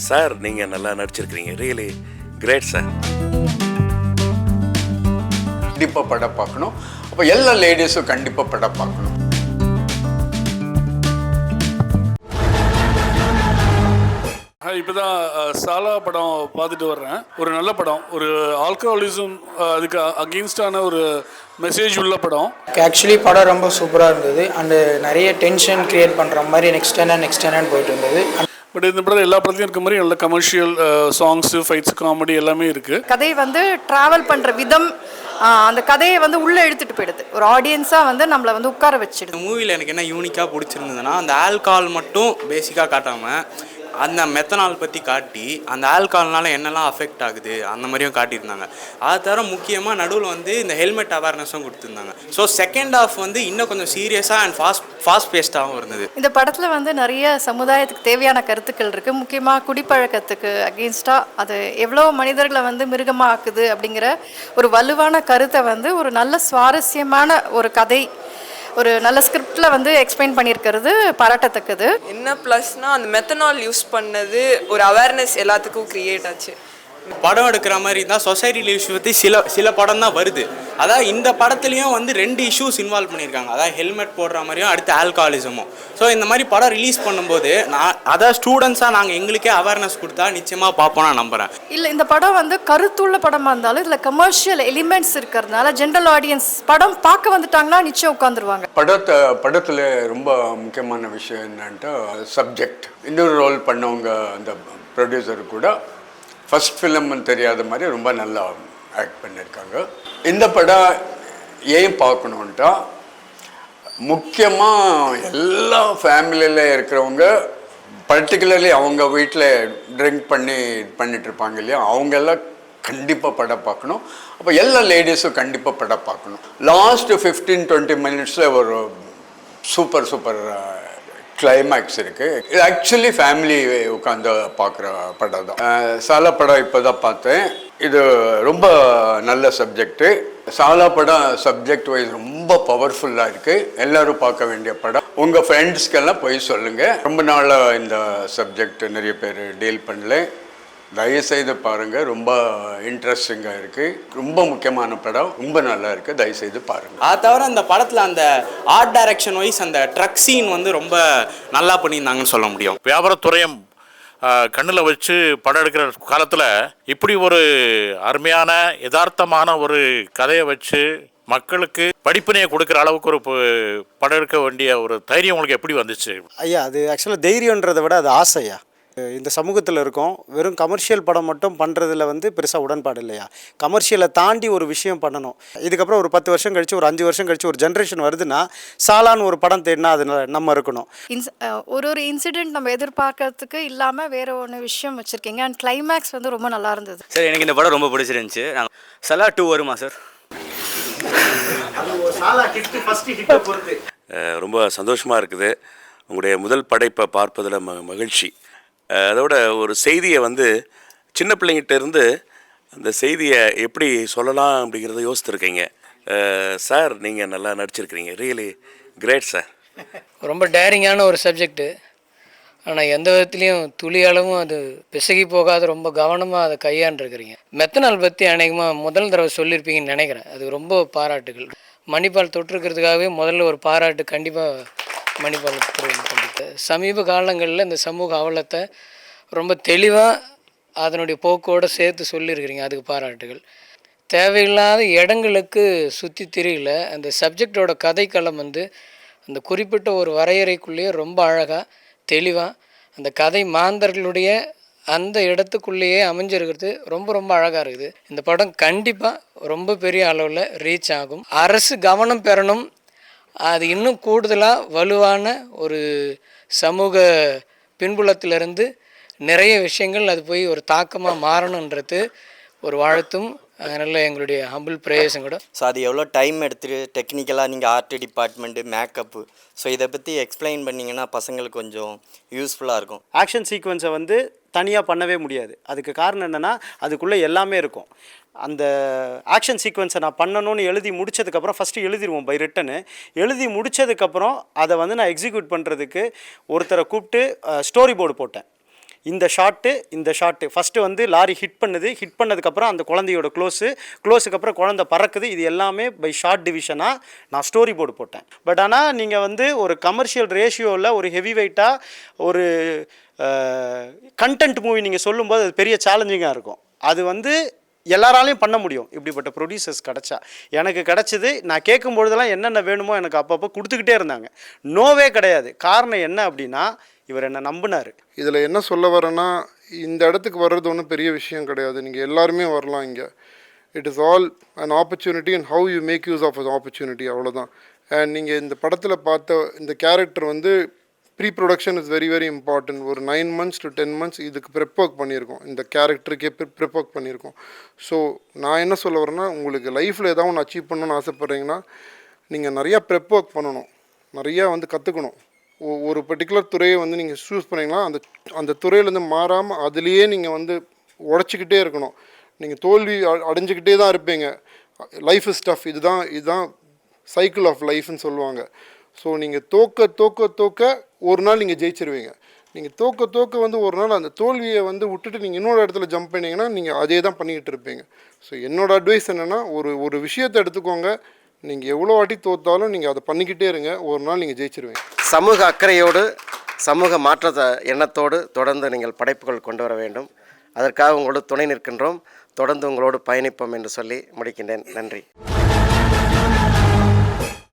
Sir நீங்கள் நல்லா நடிச்சிருக்கிறீங்க, really great sir. கண்டிப்பாக படம் பார்க்கணும். அப்போ எல்லா லேடிஸும் கண்டிப்பாக படம் பார்க்கணும். இப்போ தான் சாலா படம் பார்த்துட்டு வர்றேன். ஒரு நல்ல படம், ஒரு ஆல்கஹாலிசம் அதுக்கு அகெயின்ஸ்டான ஒரு மெசேஜ் உள்ள படம். ஆக்சுவலி படம் ரொம்ப சூப்பராக இருந்தது. அண்டு நிறைய டென்ஷன் க்ரியேட் பண்ணுற மாதிரி நெக்ஸ்ட் என்ன போயிட்டு இருந்தது. பட் இந்த படம் எல்லா படத்துலையும் இருக்க மாதிரி நல்ல கமர்ஷியல் சாங்ஸு, ஃபைட்ஸ், காமெடி எல்லாமே இருக்குது. கதை வந்து ட்ராவல் பண்ணுற விதம், அந்த கதையை வந்து உள்ளே எடுத்துகிட்டு போயிடுது. ஒரு ஆடியன்ஸாக வந்து நம்மளை வந்து உட்கார வச்சிடுது. இந்த மூவியில் எனக்கு என்ன யூனிக்காக பிடிச்சிருந்ததுன்னா, அந்த ஆல்கஹால் மட்டும் பேசிக்காக காட்டாமல் அந்த மெத்தனால் பற்றி காட்டி அந்த ஆல்கஹால்னால என்னெல்லாம் அஃபெக்ட் ஆகுது அந்த மாதிரியும் காட்டியிருந்தாங்க. அது தவிர முக்கியமாக நடுவில் வந்து இந்த ஹெல்மெட் அவேர்னஸும் கொடுத்துருந்தாங்க. ஸோ செகண்ட் ஹாஃப் வந்து இன்னும் கொஞ்சம் சீரியஸாக அண்ட் ஃபாஸ்ட் பேஸ்டாகவும் இருந்தது. இந்த படத்தில் வந்து நிறைய சமுதாயத்துக்கு தேவையான கருத்துக்கள் இருக்குது. முக்கியமாக குடிப்பழக்கத்துக்கு அகெயின்ஸ்டாக அது எவ்வளோ மனிதர்களை வந்து மிருகமாக ஆக்குது அப்படிங்கிற ஒரு வலுவான கருத்தை வந்து ஒரு நல்ல சுவாரஸ்யமான ஒரு கதை, ஒரு நல்ல ஸ்கிரிப்டில் வந்து எக்ஸ்பிளைன் பண்ணியிருக்கிறது பாராட்டத்தக்கது. என்ன ப்ளஸ்னால் அந்த மெத்தனால் யூஸ் பண்ணது ஒரு அவேர்னஸ் எல்லாத்துக்கும் க்ரியேட் ஆச்சு. படம் எடுக்கிற மாதிரி இருந்தால் சொசைட்டியில் இஷ்யூ பற்றி சில படம் தான் வருது. அதாவது இந்த படத்துலையும் வந்து 2 இஷ்யூஸ் இன்வால்வ் பண்ணியிருக்காங்க. அதாவது ஹெல்மெட் போடுற மாதிரியும் அடுத்து ஆல்கஹாலிசமும். ஸோ இந்த மாதிரி படம் ரிலீஸ் பண்ணும்போது அதாவது ஸ்டூடெண்ட்ஸாக நாங்கள் எங்களுக்கே அவேர்னஸ் கொடுத்தா நிச்சயமாக பார்ப்போம் நான் நம்புகிறேன். இல்லை, இந்த படம் வந்து கருத்துள்ள படமாக இருந்தாலும் இதில் கமர்ஷியல் எலிமெண்ட்ஸ் இருக்கிறதுனால ஜென்ரல் ஆடியன்ஸ் படம் பார்க்க வந்துட்டாங்கன்னா நிச்சயம் உட்காந்துருவாங்க. படத்தில் ரொம்ப முக்கியமான விஷயம் என்னன்ட்டு சப்ஜெக்ட். இன்னொரு ரோல் பண்ணவங்க அந்த ப்ரொடியூசர் கூட ஃபஸ்ட் ஃபிலிம்னு தெரியாத மாதிரி ரொம்ப நல்லா ஆக்ட் பண்ணியிருக்காங்க. இந்த படம் ஏன் பார்க்கணுன்ட்டா, முக்கியமாக எல்லா ஃபேமிலியில் இருக்கிறவங்க, பர்டிகுலர்லி அவங்க வீட்டில் ட்ரிங்க் பண்ணிகிட்ருப்பாங்க இல்லையா, அவங்கெல்லாம் கண்டிப்பாக படம் பார்க்கணும். அப்போ எல்லா லேடிஸும் கண்டிப்பாக படம் பார்க்கணும். லாஸ்ட் 15-20 மினிட்ஸில் ஒரு சூப்பர் கிளைமேக்ஸ் இருக்குது. இது ஆக்சுவலி ஃபேமிலி உட்காந்து பார்க்குற படம் தான். சாலா படம் இப்போ தான் பார்த்தேன். இது ரொம்ப நல்ல சப்ஜெக்டு. சாலா படம் சப்ஜெக்ட் வைஸ் ரொம்ப பவர்ஃபுல்லாக இருக்குது. எல்லோரும் பார்க்க வேண்டிய படம். உங்கள் ஃப்ரெண்ட்ஸ்க்கெல்லாம் போய் சொல்லுங்கள். ரொம்ப நாளாக இந்த சப்ஜெக்ட் நிறைய பேர் டீல் பண்ணல. தயவுசெய்து பாருங்கள், ரொம்ப இன்ட்ரெஸ்டிங்காக இருக்குது. ரொம்ப முக்கியமான படம், ரொம்ப நல்லா இருக்குது, தயவுசெய்து பாருங்கள். அது தவிர அந்த படத்தில் அந்த ஆர்ட் டைரக்ஷன் வைஸ் அந்த ட்ரக் சீன் வந்து ரொம்ப நல்லா பண்ணியிருந்தாங்கன்னு சொல்ல முடியும். வியாபாரத்துறையும் கண்ணில் வச்சு படம் எடுக்கிற காலத்தில் இப்படி ஒரு அருமையான யதார்த்தமான ஒரு கதையை வச்சு மக்களுக்கு படிப்பினையை கொடுக்குற அளவுக்கு ஒரு படம் எடுக்க வேண்டிய ஒரு தைரியம் உங்களுக்கு எப்படி வந்துச்சு? ஐயா, அது ஆக்சுவலாக தைரியன்றதை விட அது ஆசையா. இந்த சமூகத்தில் இருக்கோம், வெறும் கமர்ஷியல் படம் மட்டும் பண்ணுறதுல வந்து பெருசாக உடன்பாடு இல்லையா. கமர்ஷியலை தாண்டி ஒரு விஷயம் பண்ணணும். இதுக்கப்புறம் ஒரு 10 வருஷம் கழித்து, ஒரு 5 வருஷம் கழித்து ஒரு ஜென்ரேஷன் வருதுன்னா சாலான்னு ஒரு படம் தேடினா அது நம்ம இருக்கணும். ஒரு இன்சிடென்ட் நம்ம எதிர்பார்க்கறதுக்கு இல்லாமல் வேற ஒன்று விஷயம் வச்சுருக்கீங்க. அண்ட் கிளைமேக்ஸ் வந்து ரொம்ப நல்லா இருந்தது சார். எனக்கு இந்த படம் ரொம்ப பிடிச்சிருந்துச்சு. சலா 2 வருமா சார்? ரொம்ப சந்தோஷமாக இருக்குது. உங்களுடைய முதல் படைப்பை பார்ப்பதில் மகிழ்ச்சி. அதோட ஒரு செய்தியை வந்து சின்ன பிள்ளைங்கிட்ட இருந்து அந்த செய்தியை எப்படி சொல்லலாம் அப்படிங்கிறத யோசித்துருக்கீங்க. சார் நீங்கள் நல்லா நடிச்சிருக்கிறீங்க, ரியலி கிரேட் சார். ரொம்ப டேரிங்கான ஒரு சப்ஜெக்டு. ஆனால் எந்த விதத்துலேயும் துளி அளவும் அது பிசகி போகாத ரொம்ப கவனமாக அதை கையாண்டுருக்கிறீங்க. மெத்தனால் பற்றி அநேகமாக முதல் தடவை சொல்லியிருப்பீங்கன்னு நினைக்கிறேன். அது ரொம்ப பாராட்டுகள். மணிப்பால் தொற்றுக்கிறதுக்காகவே முதல்ல ஒரு பாராட்டு கண்டிப்பாக மணிப்பால் கண்டிப்பாக. சமீப காலங்களில் இந்த சமூக அவலத்தை ரொம்ப தெளிவாக அதனுடைய போக்கோடு சேர்த்து சொல்லியிருக்கிறீங்க, அதுக்கு பாராட்டுகள். தேவையில்லாத இடங்களுக்கு சுற்றி திரியில அந்த சப்ஜெக்டோட கதைக்களம் வந்து அந்த குறிப்பிட்ட ஒரு வரையறைக்குள்ளேயே ரொம்ப அழகாக தெளிவாக அந்த கதை மாந்தர்களுடைய அந்த இடத்துக்குள்ளேயே அமைஞ்சிருக்கிறது ரொம்ப அழகாக இருக்குது. இந்த படம் கண்டிப்பாக ரொம்ப பெரிய அளவில் ரீச் ஆகும். அரசு கவனம் பெறணும். அது இன்னும் கூடுதலாக வலுவான ஒரு சமூக பின்புலத்திலிருந்து நிறைய விஷயங்கள் அது போய் ஒரு தாக்கமாக மாறணுன்றது ஒரு வாழ்த்தும். அதனால் எங்களுடைய ஹம்பிள் ப்ரேயர்ஸும் கூட. ஸோ அது எவ்வளோ டைம் எடுத்துகிட்டு டெக்னிக்கலாக நீங்கள் ஆர்ட் டிபார்ட்மெண்ட்டு, மேக்கப்பு, ஸோ இதை பற்றி எக்ஸ்பிளைன் பண்ணிங்கன்னா பசங்களுக்கு கொஞ்சம் யூஸ்ஃபுல்லாக இருக்கும். ஆக்ஷன் சீக்வன்ஸை வந்து தனியாக பண்ணவே முடியாது. அதுக்கு காரணம் என்னென்னா அதுக்குள்ளே எல்லாமே இருக்கும். அந்த ஆக்ஷன் சீக்வன்ஸை நான் பண்ணணும்னு எழுதி முடித்ததுக்கப்புறம் ஃபஸ்ட்டு எழுதிடுவோம் பை ரிட்டனு. எழுதி முடித்ததுக்கப்புறம் அதை வந்து நான் எக்ஸிக்யூட் பண்ணுறதுக்கு ஒருத்தரை கூப்பிட்டு ஸ்டோரி போர்டு போட்டேன். இந்த ஷாட்டு ஃபஸ்ட்டு வந்து லாரி ஹிட் பண்ணதுக்கப்புறம் அந்த குழந்தையோட க்ளோஸுக்கு அப்புறம் குழந்தை பறக்குது. இது எல்லாமே பை ஷார்ட் டிவிஷனாக நான் ஸ்டோரி போர்டு போட்டேன். பட் ஆனால் நீங்கள் வந்து ஒரு கமர்ஷியல் ரேஷியோவில் ஒரு ஹெவி வெயிட்டாக ஒரு கண்டென்ட் மூவி நீங்கள் சொல்லும்போது அது பெரிய சேலஞ்சிங்காக இருக்கும். அது வந்து எல்லாராலையும் பண்ண முடியும். இப்படிப்பட்ட ப்ரொடியூசர்ஸ் கிடச்சா எனக்கு கிடச்சிது. நான் கேட்கும்பொழுதெல்லாம் என்னென்ன வேணுமோ எனக்கு அப்பப்போ கொடுத்துக்கிட்டே இருந்தாங்க. நோவே கிடையாது. காரணம் என்ன அப்படின்னா இவர் என்னை நம்பினார். இதில் என்ன சொல்ல வரேன்னா, இந்த இடத்துக்கு வர்றது ஒன்றும் பெரிய விஷயம் கிடையாது. நீங்கள் எல்லாருமே வரலாம் இங்கே. It is all an opportunity and how you make use of as opportunity, அவ்வளோதான். அண்ட் நீங்கள் இந்த படத்தில் பார்த்த இந்த கேரக்டர் வந்து pre production is very very important. ஒரு 9 months to 10 months இதுக்கு ப்ரெப் ஒர்க் பண்ணியிருக்கோம். இந்த கேரக்டருக்கே ப்ரெப் ஒர்க் பண்ணியிருக்கோம். ஸோ நான் என்ன சொல்ல வரேன்னா, உங்களுக்கு லைஃப்பில் ஏதாவது ஒன்று அச்சீவ் பண்ணணும்னு ஆசைப்பட்றீங்கன்னா நீங்கள் நிறையா ப்ரெப் ஒர்க் பண்ணணும், நிறையா வந்து கற்றுக்கணும். ஒரு பர்டிகுலர் துறையை வந்து நீங்கள் சூஸ் பண்ணிங்கன்னா அந்த துறையிலேருந்து மாறாமல் அதுலேயே நீங்கள் வந்து உடச்சிக்கிட்டே இருக்கணும். நீங்கள் தோல்வி அடைஞ்சிக்கிட்டே தான் இருப்பீங்க. Life is tough. இதுதான் சைக்கிள் ஆஃப் லைஃப்னு சொல்லுவாங்க. ஸோ நீங்கள் தோக்க ஒரு நாள் நீங்கள் ஜெயிச்சிருவீங்க. நீங்கள் தோக்க வந்து ஒரு நாள் அந்த தோல்வியை வந்து விட்டுட்டு நீங்கள் இன்னொரு இடத்துல ஜம்ப் பண்ணிங்கன்னா நீங்கள் அதே தான் பண்ணிக்கிட்டு இருப்பீங்க. ஸோ என்னோடய அட்வைஸ் என்னென்னா, ஒரு விஷயத்தை எடுத்துக்கோங்க. நீங்கள் எவ்வளோ வாட்டி தோற்றாலும் நீங்கள் அதை பண்ணிக்கிட்டே இருங்க. ஒரு நாள் நீங்கள் ஜெயிச்சிருவீங்க. சமூக அக்கறையோடு சமூக மாற்ற எண்ணத்தோடு தொடர்ந்து நீங்கள் படைப்புகள் கொண்டு வர வேண்டும். அதற்காக உங்களோடு துணை நிற்கின்றோம். தொடர்ந்து உங்களோடு பயணிப்போம் என்று சொல்லி முடிக்கின்றேன். நன்றி.